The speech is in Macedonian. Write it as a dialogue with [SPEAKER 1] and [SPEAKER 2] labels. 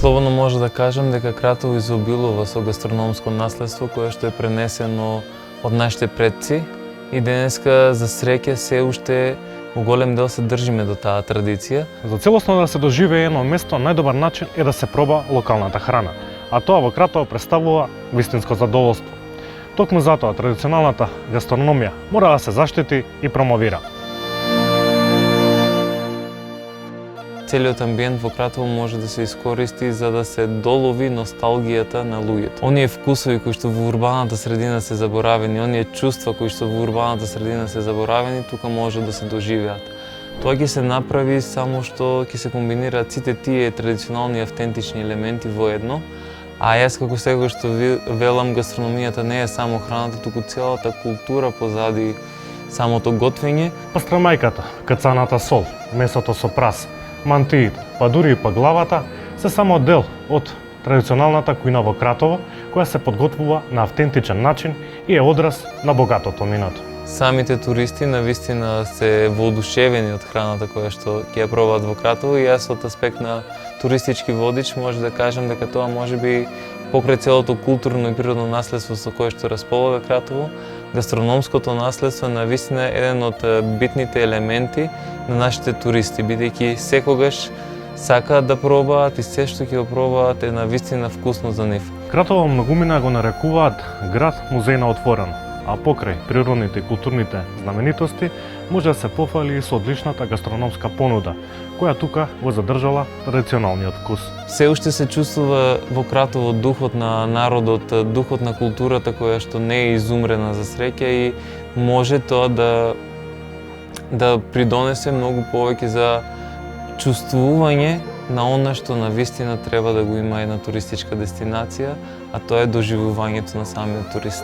[SPEAKER 1] Слободно може да кажам дека Кратово изобилува со гастрономско наследство кое што е пренесено од нашите предци и денеска за среќа се уште во голем дел се држиме до таа традиција.
[SPEAKER 2] За целосно да се доживее едно место, најдобар начин е да се проба локалната храна, а тоа во Кратово представува вистинско задоволство. Токму затоа традиционалната гастрономија мора да се заштити и промовира.
[SPEAKER 1] Целиот амбиент во Кратово може да се искористи за да се долови носталгијата на луѓето. Оние вкусови кои што во урбаната средина се заборавени, оние чувства кои што во урбаната средина се заборавени, тука може да се доживеат. Тоа ќе се направи само што ќе се комбинираат сите тие традиционални автентични елементи во едно, а јас како секогаш што велам, гастрономијата не е само храната, туку целата култура позади самото готвење.
[SPEAKER 2] Пастрамајката, кацаната сол, месото со прас, мантиите, па дури и паглавата се само дел од традиционалната кујна во Кратово, која се подготвува на автентичен начин и е одраз на богатото минато.
[SPEAKER 1] Самите туристи навистина се воодушевени од храната која што ќе ја пробаат во Кратово и јас од аспект на туристички водич може да кажам дека тоа можеби покрај целото културно и природно наследство со кое што располага Кратово, гастрономското наследство е навистина еден од битните елементи на нашите туристи, бидејќи секогаш сакаат да пробаат и се што ќе го пробаат е навистина вкусно за нив.
[SPEAKER 2] Кратово многумина го нарекуваат град музеј на отворено, а покрај природните и културните знаменитости може да се пофали и со одличната гастрономска понуда, која тука го задржала традиционалниот вкус.
[SPEAKER 1] Се уште се чувствува во Кратово духот на народот, духот на културата која што не е изумрена за среќа и може тоа да придонесе многу повеќе за чувствување на она што навистина треба да го има една туристичка дестинација, а тоа е доживувањето на самиот турист.